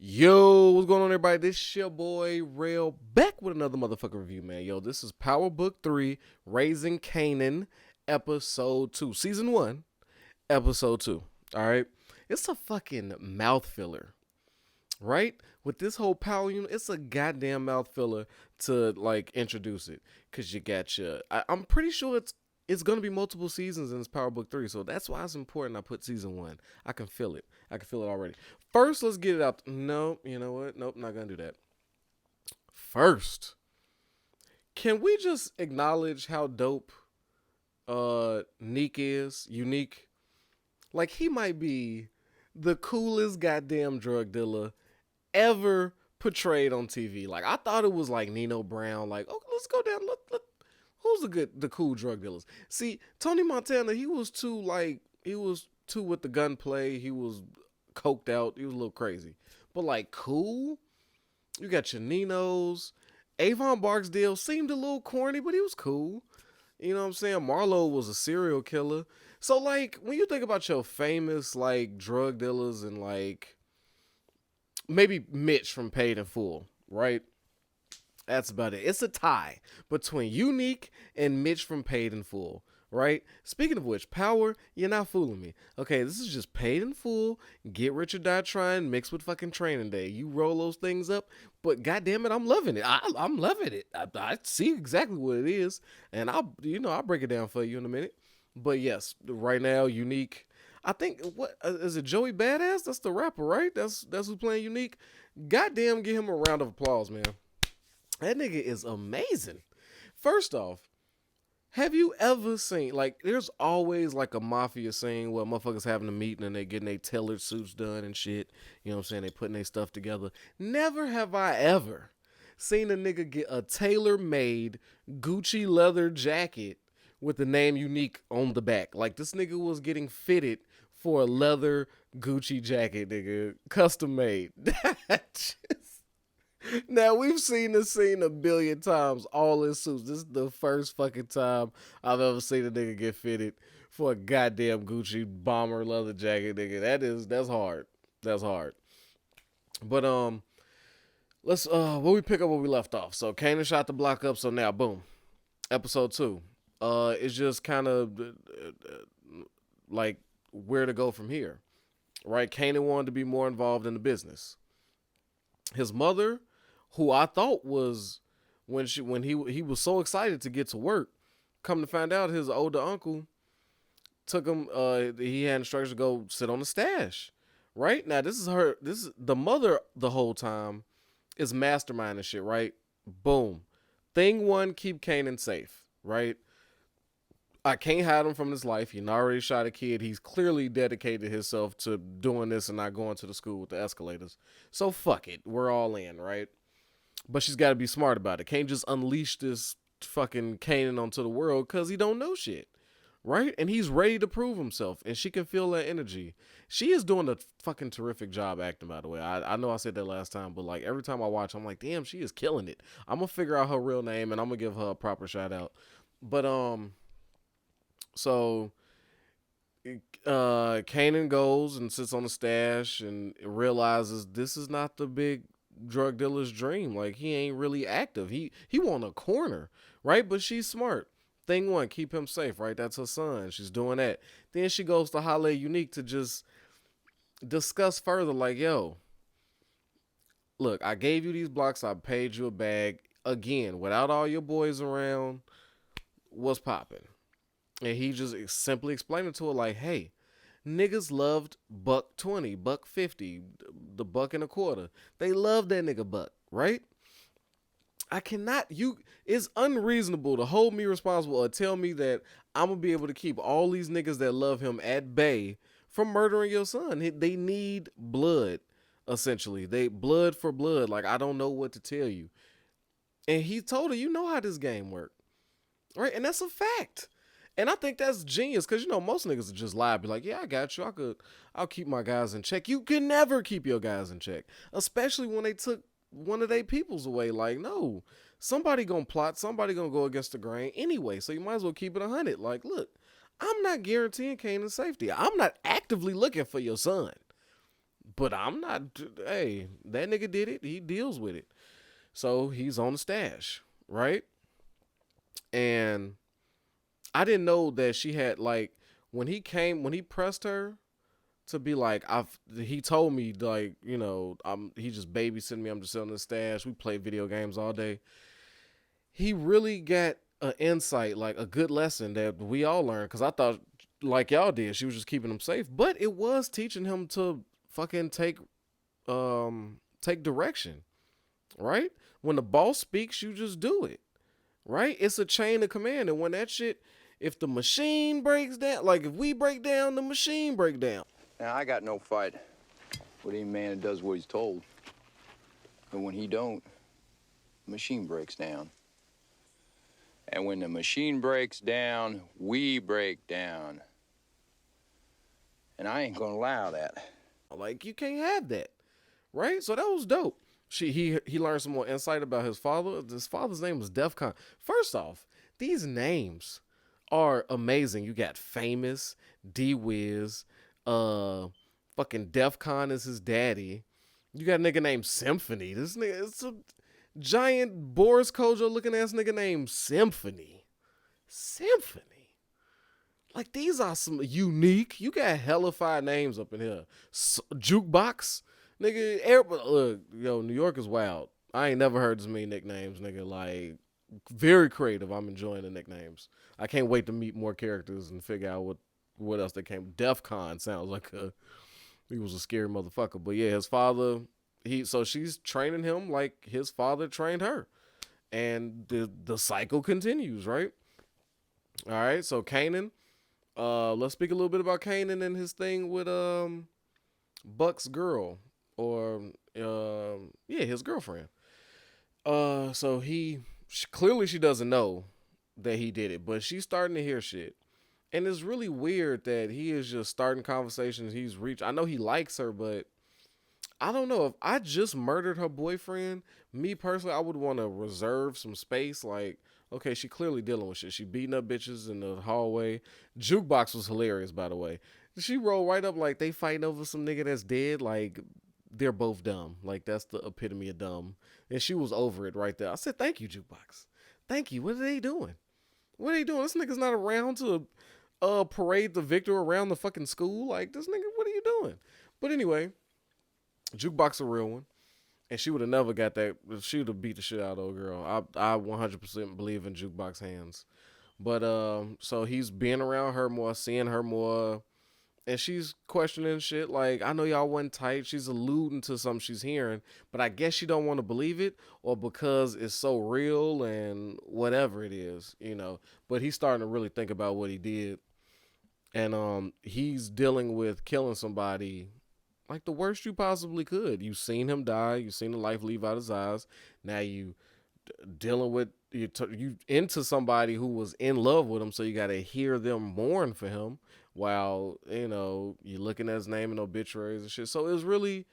Yo, what's going on, everybody? This is your boy Rail back with another motherfucking review, man. Yo, this is Power Book 3, Raising Kanan, Episode 2, Season 1, Episode 2. All right? It's a fucking mouth filler, right? With this whole power unit, it's a goddamn mouth filler to, like, introduce it. Because you got your... I'm pretty sure it's going to be multiple seasons in this Power Book 3, so that's why it's important I put Season 1. I can feel it. I can feel it already. First, let's get it out. No, you know what? Nope, not going to do that. First, can we just acknowledge how dope Neek is? Unique. Like, he might be the coolest goddamn drug dealer ever portrayed on TV. Like, I thought it was like Nino Brown. Like, oh, let's go down. Look, who's the cool drug dealers? See, Tony Montana, he was too with the gunplay. He was coked out. He was a little crazy. But like cool, you got your Ninos. Avon Barksdale seemed a little corny, but he was cool. You know what I'm saying? Marlo was a serial killer. So like when you think about your famous like drug dealers and like maybe Mitch from Paid in Full, right? That's about it. It's a tie between Unique and Mitch from Paid in Full, right? Speaking of which, Power, you're not fooling me. Okay, this is just Paid in Full, Get Rich or Die Trying, mixed with fucking Training Day. You roll those things up, but goddamn it, I'm loving it. I'm loving it. I see exactly what it is, and I'll break it down for you in a minute. But yes, right now, Unique. I think what is it? Joey Badass? That's the rapper, right? That's who's playing Unique. Goddamn, give him a round of applause, man. That nigga is amazing. First off, have you ever seen, like, there's always, like, a mafia scene where motherfuckers having a meeting and they getting their tailored suits done and shit. You know what I'm saying? They putting their stuff together. Never have I ever seen a nigga get a tailor-made Gucci leather jacket with the name Unique on the back. Like, this nigga was getting fitted for a leather Gucci jacket, nigga. Custom made. Now, we've seen this scene a billion times, all in suits. This is the first fucking time I've ever seen a nigga get fitted for a goddamn Gucci bomber leather jacket, nigga. That's hard. That's hard. But, let's, where we pick up where we left off. So, Kanan shot the block up, so now, boom. Episode 2. It's just kind of, like, where to go from here. Right? Kanan wanted to be more involved in the business. His mother, who I thought was when he was so excited to get to work, come to find out his older uncle took him. He had instructions to go sit on the stash. Right now, this is the mother the whole time is masterminding shit. Right, boom. Thing one, keep Kanan safe. Right. I can't hide him from his life. He already shot a kid. He's clearly dedicated himself to doing this and not going to the school with the escalators. So fuck it. We're all in, right? But she's got to be smart about it. Can't just unleash this fucking Kanan onto the world because he don't know shit, right? And he's ready to prove himself, and she can feel that energy. She is doing a fucking terrific job acting, by the way. I know I said that last time, but like every time I watch, I'm like, damn, she is killing it. I'm gonna figure out her real name, and I'm gonna give her a proper shout out. But so Kanan goes and sits on the stash and realizes this is not the big drug dealer's dream. Like, he ain't really active. He want a corner, right? But she's smart. Thing one, keep him safe, right? That's her son. She's doing that. Then she goes to holler at Unique to just discuss further, like, yo, look, I gave you these blocks. I paid you a bag. Again, without all your boys around, what's popping? And he just simply explained it to her like, hey, niggas loved $1.20, $1.50, the $1.25. They love that nigga buck, right? It's unreasonable to hold me responsible or tell me that I'm going to be able to keep all these niggas that love him at bay from murdering your son. They need blood, essentially. They blood for blood. Like, I don't know what to tell you. And he told her, you know how this game works, right? And that's a fact. And I think that's genius because, most niggas just lie. Be like, yeah, I got you. I'll keep my guys in check. You can never keep your guys in check, especially when they took one of their peoples away. Like, no, somebody gonna plot. Somebody gonna go against the grain anyway. So you might as well keep it 100. Like, look, I'm not guaranteeing Kanan's safety. I'm not actively looking for your son. But I'm not. Hey, that nigga did it. He deals with it. So he's on the stash, right? And I didn't know that she had like when he pressed her to be like he told me like, you know, he just babysitting me, I'm just sitting in the stash, we play video games all day. He really got an insight, like a good lesson that we all learned, because I thought like y'all did, she was just keeping him safe, but it was teaching him to fucking take direction, right? When the boss speaks, you just do it, right? It's a chain of command, and when that shit, if the machine breaks down, like if we break down, the machine break down. Now, I got no fight with any man that does what he's told. But when he don't, the machine breaks down. And when the machine breaks down, we break down. And I ain't gonna allow that. Like, you can't have that, right? So that was dope. He learned some more insight about his father. His father's name was DEFCON. First off, these names are amazing. You got Famous, D-Wiz, fucking DEFCON is his daddy. You got a nigga named Symphony. This nigga, it's a giant Boris Kojo looking ass nigga named Symphony. Like, these are some unique. You got hellified names up in here. Jukebox, nigga. Look, yo, New York is wild. I ain't never heard this many nicknames, nigga. Like, very creative. I'm enjoying the nicknames. I can't wait to meet more characters and figure out what else they came. DEFCON sounds like he was a scary motherfucker. But yeah, his father, so she's training him like his father trained her. And the cycle continues, right? All right, so Kanan, let's speak a little bit about Kanan and his thing with Buck's girl, or his girlfriend. So clearly she doesn't know that he did it, but she's starting to hear shit. And it's really weird that he is just starting conversations. I know he likes her, but I don't know. If I just murdered her boyfriend, me personally, I would want to reserve some space. Like, okay, she clearly dealing with shit. She beating up bitches in the hallway. Jukebox was hilarious, by the way. She rolled right up like they fighting over some nigga that's dead. Like, they're both dumb. Like, that's the epitome of dumb. And she was over it right there. I said, thank you, Jukebox. Thank you. What are they doing? This nigga's not around to parade the victor around the fucking school. Like, this nigga, what are you doing? But anyway, Jukebox a real one. And she would have never got that. She would have beat the shit out of old girl. I 100% believe in Jukebox hands. But so he's being around her more, seeing her more. And she's questioning shit like, I know y'all wasn't tight. She's alluding to something she's hearing, but I guess she don't want to believe it, or because it's so real and whatever it is, you know. But he's starting to really think about what he did. And he's dealing with killing somebody like the worst you possibly could. You've seen him die. You've seen the life leave out his eyes. Now you dealing with, you into somebody who was in love with him, so you got to hear them mourn for him while, you know, you're looking at his name in obituaries and shit. So it was really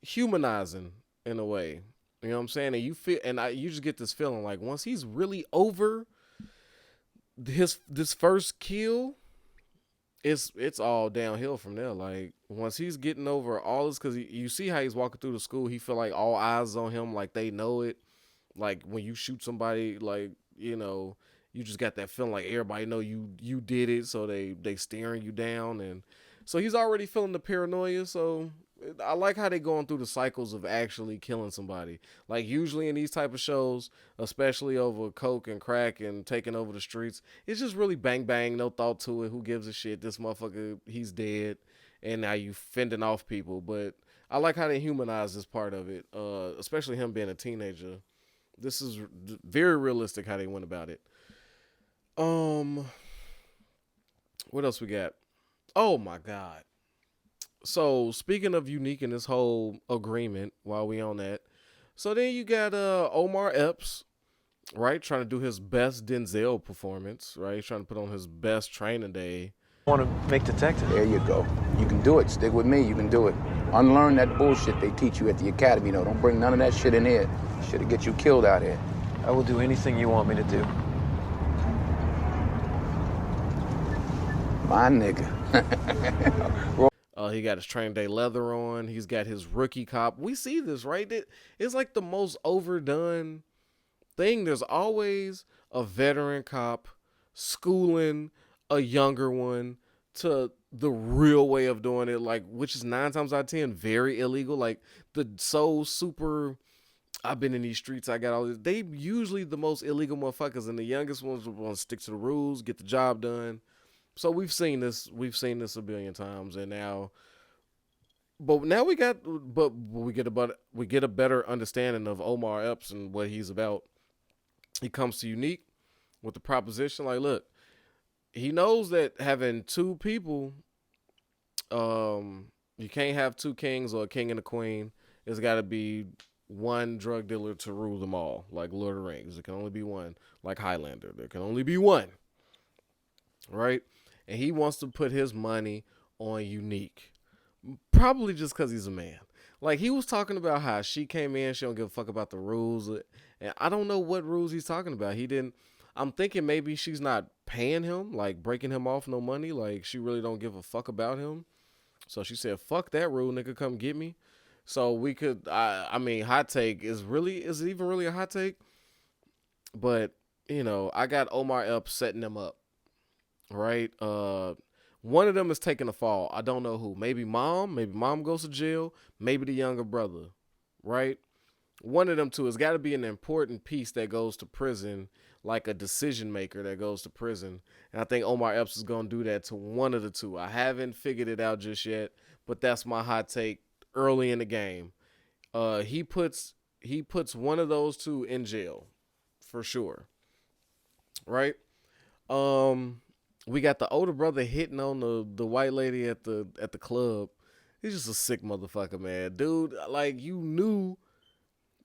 humanizing in a way. You know what I'm saying? And you feel, you just get this feeling like once he's really over this first kill, it's all downhill from there. Like, once he's getting over all this, because you see how he's walking through the school, he feel like all eyes on him, like they know it. Like, when you shoot somebody, like, you know, you just got that feeling like everybody know you did it, so they staring you down. And so he's already feeling the paranoia. So I like how they going through the cycles of actually killing somebody. Like, usually in these type of shows, especially over coke and crack and taking over the streets, it's just really bang bang, no thought to it. Who gives a shit? This motherfucker, he's dead, and now you fending off people. But I like how they humanize this part of it, especially him being a teenager. This is very realistic how they went about it. What else we got? Oh my God. So speaking of unique in this whole agreement, while we on that, so then you got Omar Epps, right, trying to do his best Denzel performance, right? He's trying to put on his best training day. Want to make detective? There you go. You can do it. Stick with me. You can do it. Unlearn that bullshit they teach you at the academy. No, don't bring none of that shit in here. Shit'll get you killed out here. I will do anything you want me to do. My nigga. He got his training day leather on. He's got his rookie cop. We see this, right? It's like the most overdone thing. There's always a veteran cop schooling a younger one to the real way of doing it, like, which is 9 times out of 10 very illegal. Like the so super, I've been in these streets, I got all this. They usually the most illegal motherfuckers, and the youngest ones want to stick to the rules, get the job done. So we've seen this. We've seen this a billion times, and now, but now we get a better understanding of Omar Epps and what he's about. He comes to Unique with the proposition, like, look, he knows that having two people, you can't have two kings or a king and a queen. It's got to be one drug dealer to rule them all, like Lord of the Rings. There can only be one, like Highlander. There can only be one, right? And he wants to put his money on Unique, probably just because he's a man. Like, he was talking about how she came in, she don't give a fuck about the rules, and I don't know what rules he's talking about. He didn't. I'm thinking maybe she's not paying him, like breaking him off no money, like she really don't give a fuck about him. So she said, "Fuck that rule, nigga, come get me." So we could, I mean, hot take is it even really a hot take? But I got Omar Epps setting them up, right? One of them is taking a fall. I don't know who. Maybe mom. Maybe mom goes to jail. Maybe the younger brother, right? One of them two has got to be an important piece that goes to prison, like a decision maker that goes to prison. And I think Omar Epps is going to do that to one of the two. I haven't figured it out just yet, but that's my hot take early in the game. He puts one of those two in jail for sure. Right? We got the older brother hitting on the white lady at the club. He's just a sick motherfucker, man. Dude, like, you knew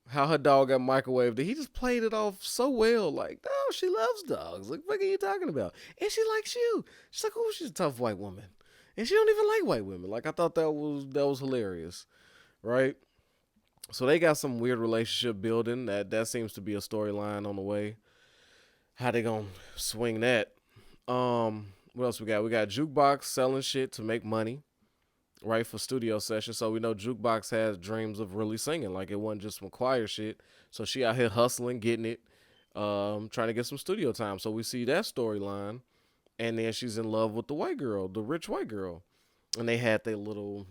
how her dog got microwaved. He just played it off so well. Like, no, she loves dogs. Like, what are you talking about? And she likes you. She's like, oh, she's a tough white woman. And she don't even like white women. Like, I thought that was hilarious. Right? So they got some weird relationship building. That seems to be a storyline on the way. How they gonna swing that? What else we got? We got Jukebox selling shit to make money, right, for studio sessions. So we know Jukebox has dreams of really singing. Like, it wasn't just some choir shit. So she out here hustling, getting it, trying to get some studio time. So we see that storyline. And then she's in love with the white girl, the rich white girl. And they had their little,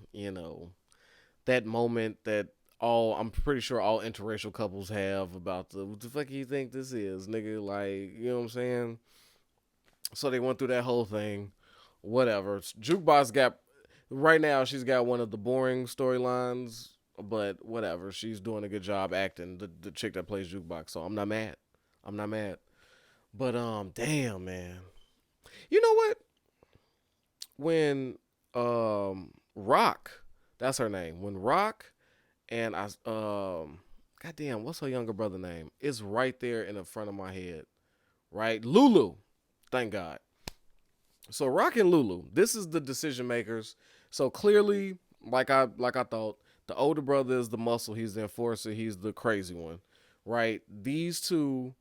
that moment that I'm pretty sure all interracial couples have about what the fuck do you think this is, nigga? Like, you know what I'm saying? So they went through that whole thing. Whatever. Jukebox right now, she's got one of the boring storylines, but whatever. She's doing a good job acting, the chick that plays Jukebox. So I'm not mad. But, damn, man. You know what? When, Rock, that's her name. When Rock and goddamn, what's her younger brother name? It's right there in the front of my head. Right? Lulu. Thank God. So Rock and Lulu, this is the decision makers. So clearly, like I thought, the older brother is the muscle. He's the enforcer. He's the crazy one, right? These two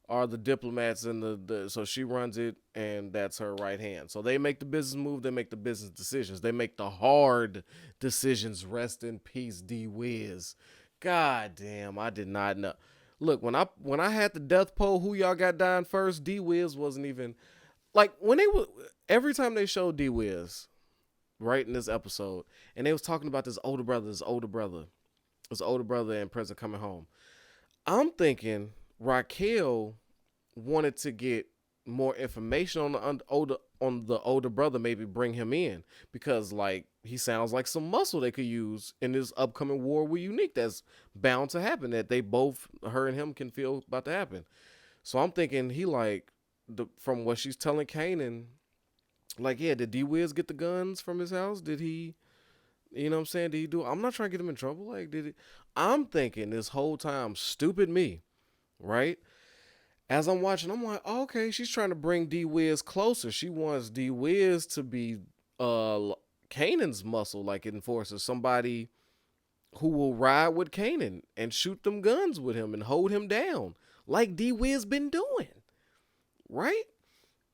are the diplomats, and so she runs it, and that's her right hand. So they make the business move. They make the business decisions. They make the hard decisions. Rest in peace, D Wiz. God damn, I did not know. Look, when I had the death poll, who y'all got dying first, D Wiz wasn't even, like, when they were, every time they showed D Wiz, right, in this episode, and they was talking about this older brother and President coming home. I'm thinking Raquel wanted to get more information on the older brother, maybe bring him in, because, like, he sounds like some muscle they could use in this upcoming war with Unique that's bound to happen, that they both, her and him, can feel about to happen. So I'm thinking he, like, from what she's telling Kanan, like, yeah, did D-Wiz get the guns from his house? Did he, you know what I'm saying? Did he do it? I'm not trying to get him in trouble. Like, did he? I'm thinking this whole time, stupid me, right? As I'm watching, I'm like, oh, okay, she's trying to bring D-Wiz closer. She wants D-Wiz to be Kanan's muscle, like enforcer, somebody who will ride with Kanan and shoot them guns with him and hold him down, like D-Wiz been doing, right?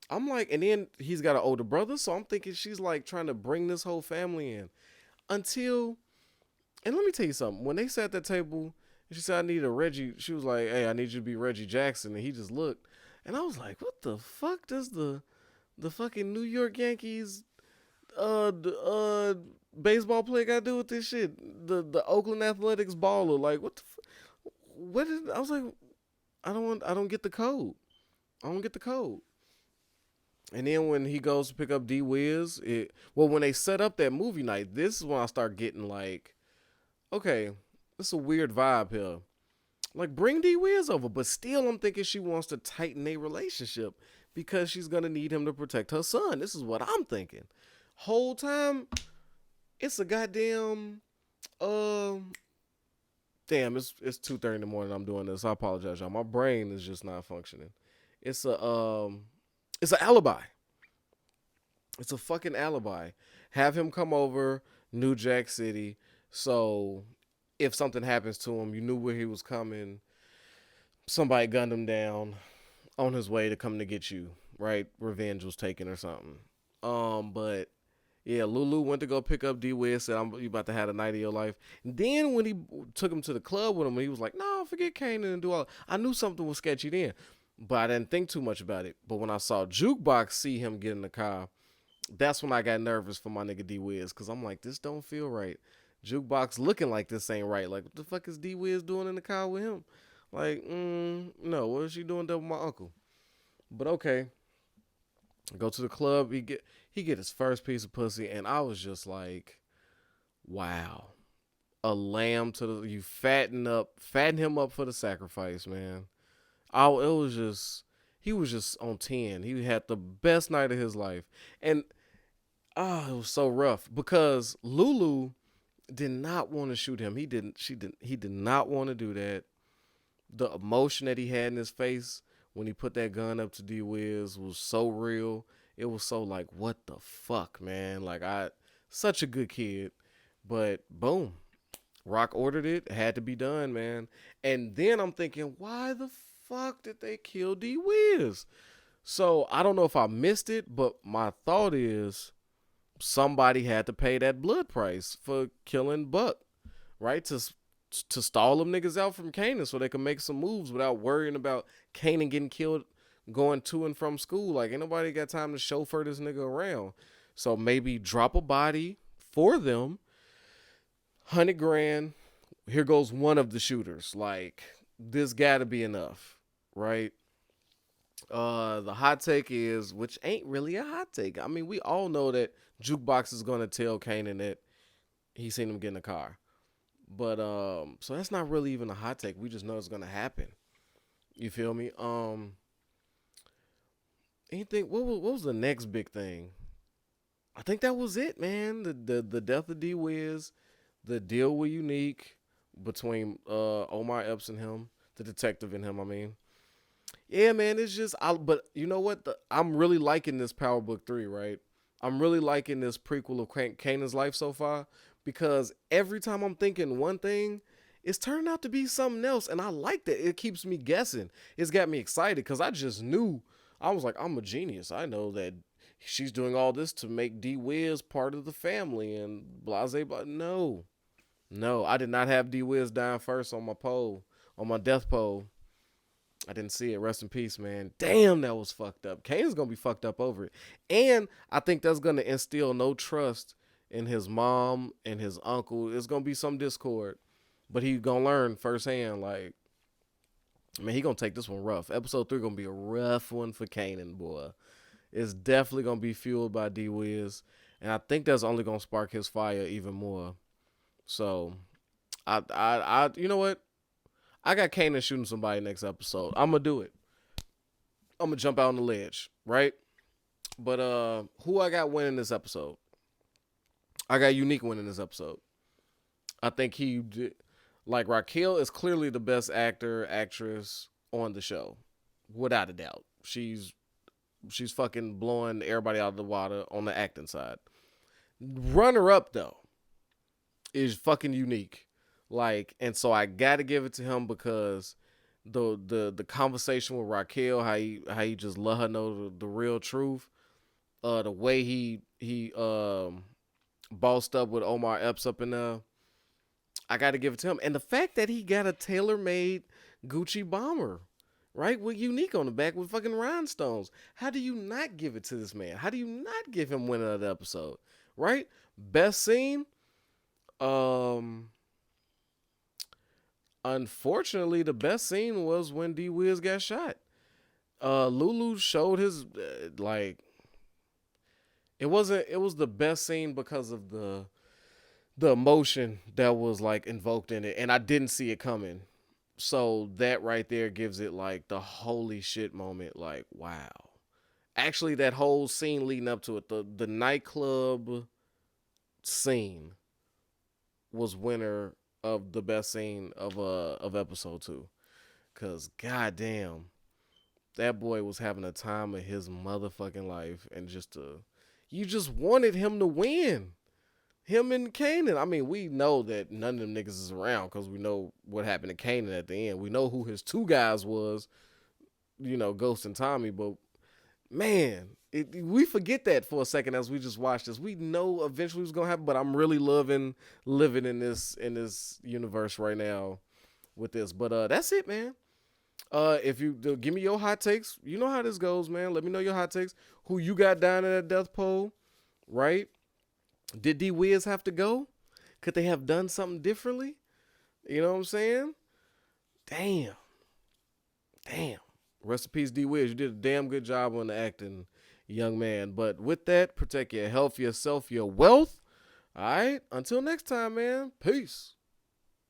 I'm like, and then he's got an older brother, so I'm thinking she's like trying to bring this whole family in until. And let me tell you something. When they sat at that table, and she said, "I need a Reggie," she was like, "Hey, I need you to be Reggie Jackson," and he just looked, and I was like, "What the fuck does the fucking New York Yankees baseball player got to do with this shit? The Oakland Athletics baller, like what the what is?" I was like, I don't get the code. I don't get the code. And then when he goes to pick up D Wiz, when they set up that movie night, this is when I start getting like, okay, this is a weird vibe here. Like, bring D Wiz over, but still I'm thinking she wants to tighten a relationship because she's gonna need him to protect her son. This is what I'm thinking. Whole time, it's a goddamn damn, it's 2:30 in the morning. I'm doing this. I apologize, y'all. My brain is just not functioning. It's it's an alibi. It's a fucking alibi. Have him come over New Jack City, so if something happens to him, you knew where he was coming. Somebody gunned him down on his way to come to get you, right? Revenge was taken or something. But yeah, Lulu went to go pick up D Wiz, said, you about to have a night of your life. And then when he took him to the club with him, he was like, no, forget Kanan and do all. I knew something was sketchy then, but I didn't think too much about it. But when I saw Jukebox see him get in the car, that's when I got nervous for my nigga D Wiz, because I'm like, this don't feel right. Jukebox looking like this ain't right. Like, what the fuck is D Wiz doing in the car with him? Like, no, what is she doing there with my uncle? But okay. Go to the club, he get his first piece of pussy, and I was just like, wow. A lamb to the you fatten him up for the sacrifice, man. He was just on 10. He had the best night of his life. And it was so rough because Lulu did not want to shoot him. He did not want to do that. The emotion that he had in his face when he put that gun up to D Wiz was so real. It was so like, what the fuck, man? Like, such a good kid. But boom, Rock ordered it. It had to be done, man. And then I'm thinking, why the fuck did they kill D Wiz? So I don't know if I missed it, but my thought is somebody had to pay that blood price for killing Buck, right? To stall them niggas out from Kanan so they can make some moves without worrying about Kanan getting killed going to and from school. Like, ain't nobody got time to chauffeur this nigga around. So maybe drop a body for them, 100 grand. Here goes one of the shooters. Like, this gotta be enough, right? The hot take is, which ain't really a hot take. I mean, we all know that Jukebox is gonna tell Kanan that he seen him get in the car. But so that's not really even a hot take. We just know it's gonna happen. You feel me? Anything? What was the next big thing? I think that was it, man. The death of D Wiz, the deal with Unique between Omar Epps and him, the detective and him. I mean, yeah, man. It's just but you know what? I'm really liking this Power Book 3, right? I'm really liking this prequel of Kanan's life so far. Because every time I'm thinking one thing, it's turning out to be something else. And I like that. It keeps me guessing. It's got me excited because I just knew. I was like, I'm a genius. I know that she's doing all this to make D Wiz part of the family and blase. But no, I did not have D Wiz dying first on my poll, on my death poll. I didn't see it. Rest in peace, man. Damn, that was fucked up. Kane's going to be fucked up over it. And I think that's going to instill no trust in his mom and his uncle. It's gonna be some discord, but he gonna learn firsthand. Like, man, he gonna take this one rough. Episode 3 gonna be a rough one for Kanan, boy. It's definitely gonna be fueled by D Wiz, and I think that's only gonna spark his fire even more. So, I you know what? I got Kanan shooting somebody next episode. I'm gonna do it. I'm gonna jump out on the ledge, right? But who I got winning this episode? I got Unique winning this episode. I think he did. Like, Raquel is clearly the best actress on the show, without a doubt. She's fucking blowing everybody out of the water on the acting side. Runner up though is fucking Unique. Like, and so I gotta give it to him because the conversation with Raquel, how he just let her know the real truth. The way he bossed up with Omar Epps up in there. I got to give it to him. And the fact that he got a tailor-made Gucci bomber, right, with Unique on the back with fucking rhinestones. How do you not give it to this man? How do you not give him winner of the episode, right? Best scene. Unfortunately, the best scene was when D Wiz got shot. Lulu showed his like. It was the best scene because of the emotion that was like invoked in it, and I didn't see it coming. So that right there gives it like the holy shit moment. Like, wow. Actually, that whole scene leading up to it, the nightclub scene was winner of the best scene of episode 2. Cause goddamn, that boy was having a time of his motherfucking life, and you just wanted him to win. Him and Kanan. I mean, we know that none of them niggas is around because we know what happened to Kanan at the end. We know who his two guys was, Ghost and Tommy. But man, we forget that for a second as we just watch this. We know eventually it's gonna happen, but I'm really loving living in this universe right now with this. But that's it, man. If you give me your hot takes, you know how this goes, man. Let me know your hot takes. Who you got down in that death poll, right? Did D Wiz have to go? Could they have done something differently? You know what I'm saying? Damn. Rest in peace, D Wiz. You did a damn good job on the acting, young man. But with that, protect your health, yourself, your wealth. All right. Until next time, man. Peace.